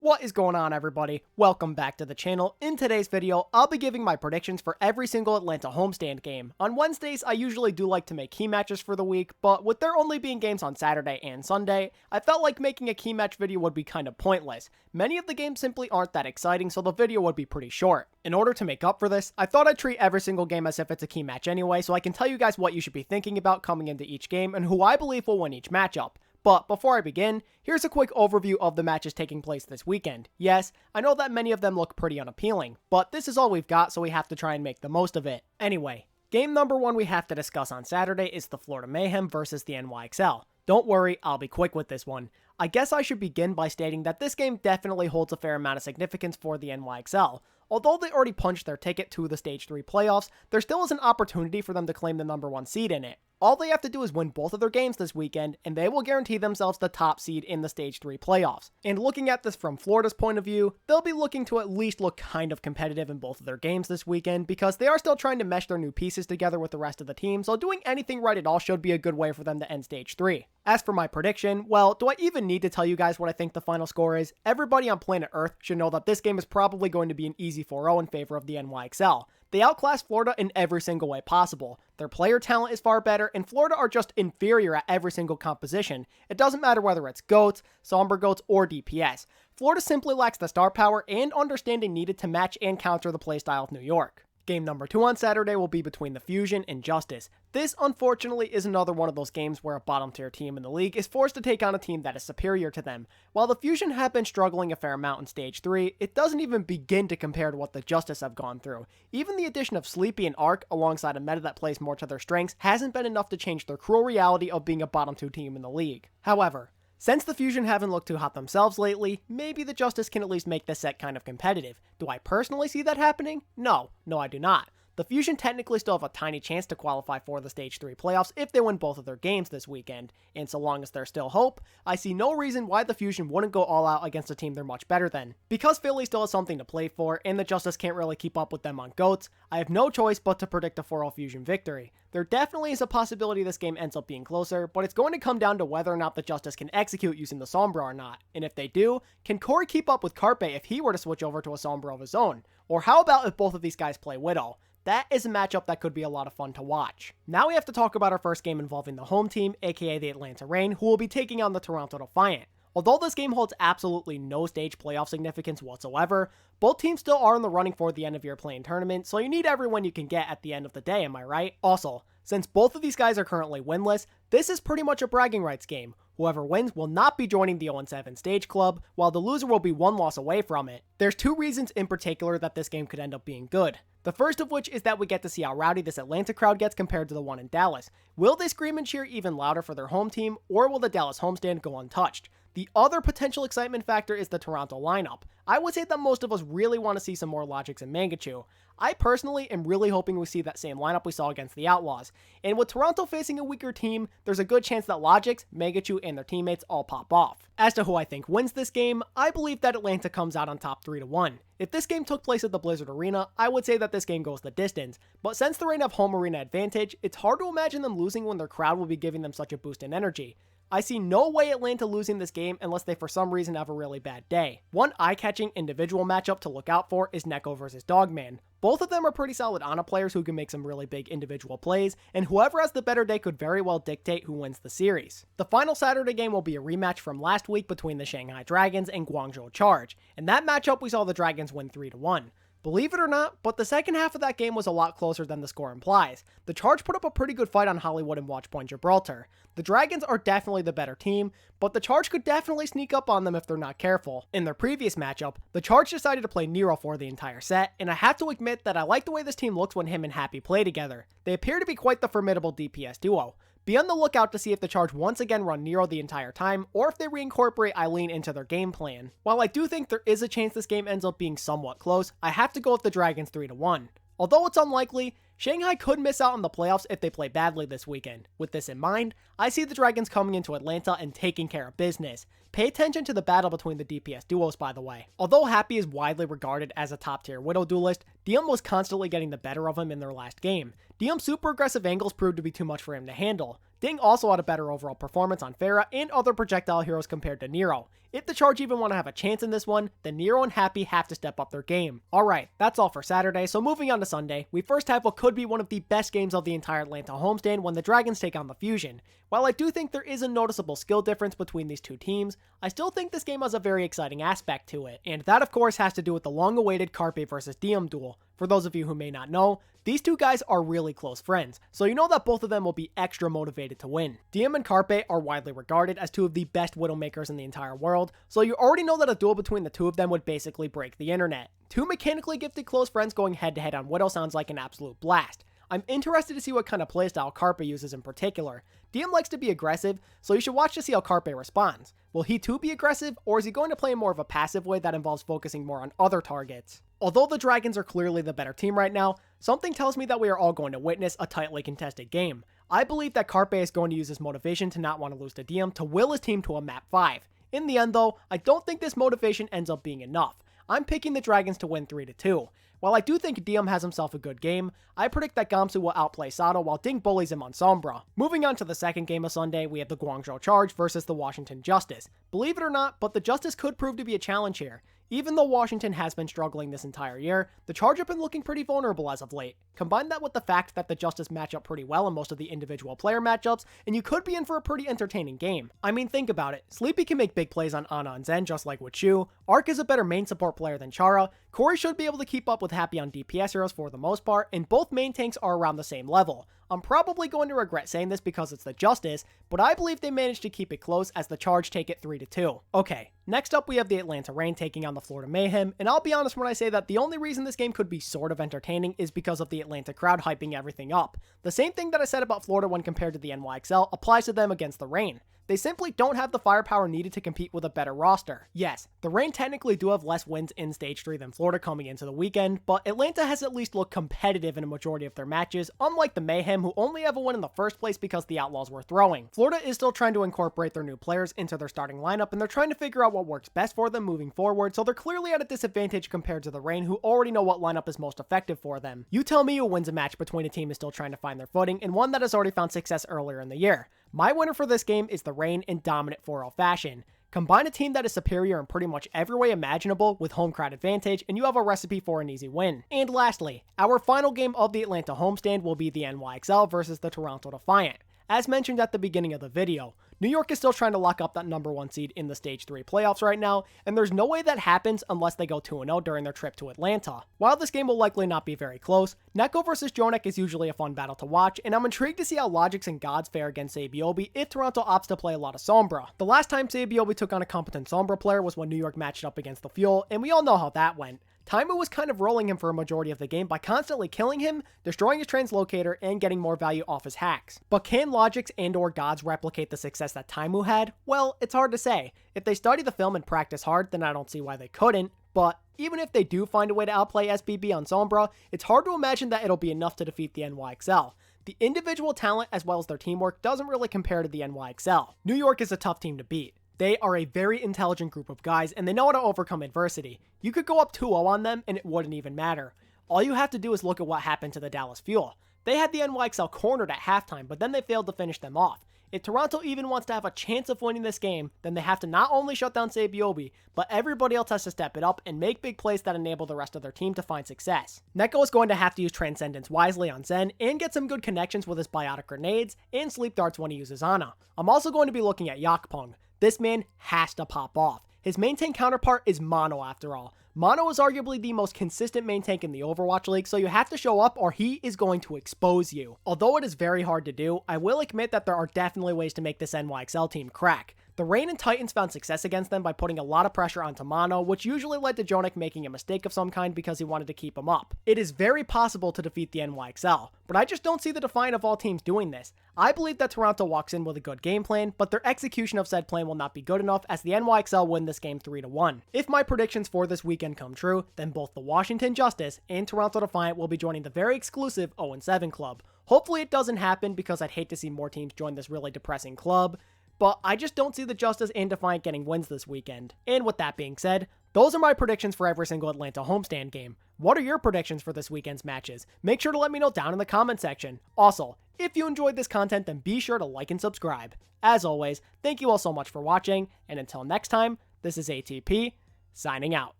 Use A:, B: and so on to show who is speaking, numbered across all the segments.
A: What is going on, everybody? Welcome back to the channel. In today's video, I'll be giving my predictions for every single Atlanta homestand game. On Wednesdays, I usually do like to make key matches for the week, but with there only being games on Saturday and Sunday, I felt like making a key match video would be kind of pointless. Many of the games simply aren't that exciting, so the video would be pretty short. In order to make up for this, I thought I'd treat every single game as if it's a key match anyway, so I can tell you guys what you should be thinking about coming into each game and who I believe will win each matchup. But before I begin, here's a quick overview of the matches taking place this weekend. Yes, I know that many of them look pretty unappealing, but this is all we've got, so we have to try and make the most of it. Anyway, game number one we have to discuss on Saturday is the Florida Mayhem versus the NYXL. Don't worry, I'll be quick with this one. I guess I should begin by stating that this game definitely holds a fair amount of significance for the NYXL. Although they already punched their ticket to the Stage 3 playoffs, there still is an opportunity for them to claim the number 1 seed in it. All they have to do is win both of their games this weekend, and they will guarantee themselves the top seed in the Stage 3 playoffs. And looking at this from Florida's point of view, they'll be looking to at least look kind of competitive in both of their games this weekend, because they are still trying to mesh their new pieces together with the rest of the team, so doing anything right at all should be a good way for them to end Stage 3. As for my prediction, well, do I even need to tell you guys what I think the final score is? Everybody on planet Earth should know that this game is probably going to be an easy 4-0 in favor of the NYXL. They outclass Florida in every single way possible. Their player talent is far better, and Florida are just inferior at every single composition. It doesn't matter whether it's GOATs, Somber GOATs, or DPS. Florida simply lacks the star power and understanding needed to match and counter the playstyle of New York. Game number 2 on Saturday will be between the Fusion and Justice. This, unfortunately, is another one of those games where a bottom tier team in the league is forced to take on a team that is superior to them. While the Fusion have been struggling a fair amount in Stage 3, it doesn't even begin to compare to what the Justice have gone through. Even the addition of Sleepy and Arc, alongside a meta that plays more to their strengths, hasn't been enough to change their cruel reality of being a bottom 2 team in the league. However, since the Fusion haven't looked too hot themselves lately, maybe the Justice can at least make this set kind of competitive. Do I personally see that happening? No, I do not. The Fusion technically still have a tiny chance to qualify for the Stage 3 playoffs if they win both of their games this weekend, and so long as there's still hope, I see no reason why the Fusion wouldn't go all out against a team they're much better than. Because Philly still has something to play for, and the Justice can't really keep up with them on GOATs, I have no choice but to predict a 4-0 Fusion victory. There definitely is a possibility this game ends up being closer, but it's going to come down to whether or not the Justice can execute using the Sombra or not, and if they do, can Corey keep up with Carpe if he were to switch over to a Sombra of his own? Or how about if both of these guys play Widow? That is a matchup that could be a lot of fun to watch. Now we have to talk about our first game involving the home team, aka the Atlanta Reign, who will be taking on the Toronto Defiant. Although this game holds absolutely no stage playoff significance whatsoever, both teams still are in the running for the end of year play-in tournament, so you need everyone you can get at the end of the day, am I right? Also, since both of these guys are currently winless, this is pretty much a bragging rights game. Whoever wins will not be joining the 0-7 stage club, while the loser will be one loss away from it. There's two reasons in particular that this game could end up being good. The first of which is that we get to see how rowdy this Atlanta crowd gets compared to the one in Dallas. Will they scream and cheer even louder for their home team, or will the Dallas homestand go untouched? The other potential excitement factor is the Toronto lineup. I would say that most of us really want to see some more Logics and Mangachu. I personally am really hoping we see that same lineup we saw against the Outlaws. And with Toronto facing a weaker team, there's a good chance that Logics, Mangachu, and their teammates all pop off. As to who I think wins this game, I believe that Atlanta comes out on top 3-1. If this game took place at the Blizzard Arena, I would say that this game goes the distance, but since the Reign have home arena advantage, it's hard to imagine them losing when their crowd will be giving them such a boost in energy. I see no way Atlanta losing this game unless they for some reason have a really bad day. One eye-catching individual matchup to look out for is Neko versus Dogman. Both of them are pretty solid Ana players who can make some really big individual plays, and whoever has the better day could very well dictate who wins the series. The final Saturday game will be a rematch from last week between the Shanghai Dragons and Guangzhou Charge. In that matchup, we saw the Dragons win 3-1. Believe it or not, but the second half of that game was a lot closer than the score implies. The Charge put up a pretty good fight on Hollywood and Watchpoint Gibraltar. The Dragons are definitely the better team, but the Charge could definitely sneak up on them if they're not careful. In their previous matchup, the Charge decided to play Nero for the entire set, and I have to admit that I like the way this team looks when him and Happy play together. They appear to be quite the formidable DPS duo. Be on the lookout to see if the Charge once again run Nero the entire time, or if they reincorporate Eileen into their game plan. While I do think there is a chance this game ends up being somewhat close, I have to go with the Dragons 3-1. Although it's unlikely, Shanghai could miss out on the playoffs if they play badly this weekend. With this in mind, I see the Dragons coming into Atlanta and taking care of business. Pay attention to the battle between the DPS duos, by the way. Although Happy is widely regarded as a top tier Widow duelist, Diem was constantly getting the better of him in their last game. Diem's super aggressive angles proved to be too much for him to handle. Ding also had a better overall performance on Pharah and other projectile heroes compared to Nero. If the Charge even want to have a chance in this one, then Nero and Happy have to step up their game. Alright, that's all for Saturday, so moving on to Sunday, we first have what could be one of the best games of the entire Atlanta homestand when the Dragons take on the Fusion. While I do think there is a noticeable skill difference between these two teams, I still think this game has a very exciting aspect to it, and that of course has to do with the long-awaited Carpe versus Diem duel. For those of you who may not know, these two guys are really close friends, so you know that both of them will be extra motivated to win. Diem and Carpe are widely regarded as two of the best Widowmakers in the entire world, so you already know that a duel between the two of them would basically break the internet. Two mechanically gifted close friends going head to head on Widow sounds like an absolute blast. I'm interested to see what kind of playstyle Carpe uses in particular. Diem likes to be aggressive, so you should watch to see how Carpe responds. Will he too be aggressive, or is he going to play in more of a passive way that involves focusing more on other targets? Although the Dragons are clearly the better team right now, something tells me that we are all going to witness a tightly contested game. I believe that Carpe is going to use his motivation to not want to lose to Diem to will his team to a map 5. In the end though, I don't think this motivation ends up being enough. I'm picking the Dragons to win 3-2. While I do think Diem has himself a good game, I predict that Guangzhou will outplay Sato while Ding bullies him on Sombra. Moving on to the second game of Sunday, we have the Guangzhou Charge versus the Washington Justice. Believe it or not, but the Justice could prove to be a challenge here. Even though Washington has been struggling this entire year, the Charge have been looking pretty vulnerable as of late. Combine that with the fact that the Justice match up pretty well in most of the individual player matchups, and you could be in for a pretty entertaining game. I mean, think about it. Sleepy can make big plays on Ana and Zen just like with Shu, Ark is a better main support player than Chara, Corey should be able to keep up with Happy on DPS heroes for the most part, and both main tanks are around the same level. I'm probably going to regret saying this because it's the Justice, but I believe they managed to keep it close as the Charge take it 3-2. Okay, next up we have the Atlanta Reign taking on the Florida Mayhem, and I'll be honest when I say that the only reason this game could be sort of entertaining is because of the Atlanta crowd hyping everything up. The same thing that I said about Florida when compared to the NYXL applies to them against the Reign. They simply don't have the firepower needed to compete with a better roster. Yes, the Reign technically do have less wins in Stage 3 than Florida coming into the weekend, but Atlanta has at least looked competitive in a majority of their matches, unlike the Mayhem who only have a win in the first place because the Outlaws were throwing. Florida is still trying to incorporate their new players into their starting lineup, and they're trying to figure out what works best for them moving forward, so they're clearly at a disadvantage compared to the Reign who already know what lineup is most effective for them. You tell me who wins a match between a team is still trying to find their footing and one that has already found success earlier in the year. My winner for this game is the Reign in dominant 4-0 fashion. Combine a team that is superior in pretty much every way imaginable with home crowd advantage, and you have a recipe for an easy win. And lastly, our final game of the Atlanta homestand will be the NYXL versus the Toronto Defiant. As mentioned at the beginning of the video, New York is still trying to lock up that #1 seed in the Stage 3 playoffs right now, and there's no way that happens unless they go 2-0 during their trip to Atlanta. While this game will likely not be very close, Neko vs Jonek is usually a fun battle to watch, and I'm intrigued to see how Logix and Gods fare against Sabiobi if Toronto opts to play a lot of Sombra. The last time Sabiobi took on a competent Sombra player was when New York matched up against the Fuel, and we all know how that went. Taimu was kind of rolling him for a majority of the game by constantly killing him, destroying his translocator, and getting more value off his hacks. But can Logix and or Gods replicate the success that Taimu had? Well, it's hard to say. If they study the film and practice hard, then I don't see why they couldn't, but even if they do find a way to outplay SBB on Sombra, it's hard to imagine that it'll be enough to defeat the NYXL. The individual talent as well as their teamwork doesn't really compare to the NYXL. New York is a tough team to beat. They are a very intelligent group of guys, and they know how to overcome adversity. You could go up 2-0 on them, and it wouldn't even matter. All you have to do is look at what happened to the Dallas Fuel. They had the NYXL cornered at halftime, but then they failed to finish them off. If Toronto even wants to have a chance of winning this game, then they have to not only shut down Sabiobi, but everybody else has to step it up and make big plays that enable the rest of their team to find success. Neko is going to have to use Transcendence wisely on Zen and get some good connections with his biotic grenades and sleep darts when he uses Ana. I'm also going to be looking at Yakpung. This man has to pop off. His main tank counterpart is Mono after all. Mono is arguably the most consistent main tank in the Overwatch League, so you have to show up or he is going to expose you. Although it is very hard to do, I will admit that there are definitely ways to make this NYXL team crack. The Reign and Titans found success against them by putting a lot of pressure onto Mono, which usually led to Jonek making a mistake of some kind because he wanted to keep him up. It is very possible to defeat the NYXL, but I just don't see the Defiant of all teams doing this. I believe that Toronto walks in with a good game plan, but their execution of said plan will not be good enough as the NYXL win this game 3-1. If my predictions for this weekend come true, then both the Washington Justice and Toronto Defiant will be joining the very exclusive 0-7 club. Hopefully it doesn't happen because I'd hate to see more teams join this really depressing club. but I just don't see the Justice and Defiant getting wins this weekend. And with that being said, those are my predictions for every single Atlanta homestand game. What are your predictions for this weekend's matches? Make sure to let me know down in the comment section. Also, if you enjoyed this content, then be sure to like and subscribe. As always, thank you all so much for watching, and until next time, this is ATP, signing out.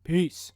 A: Peace.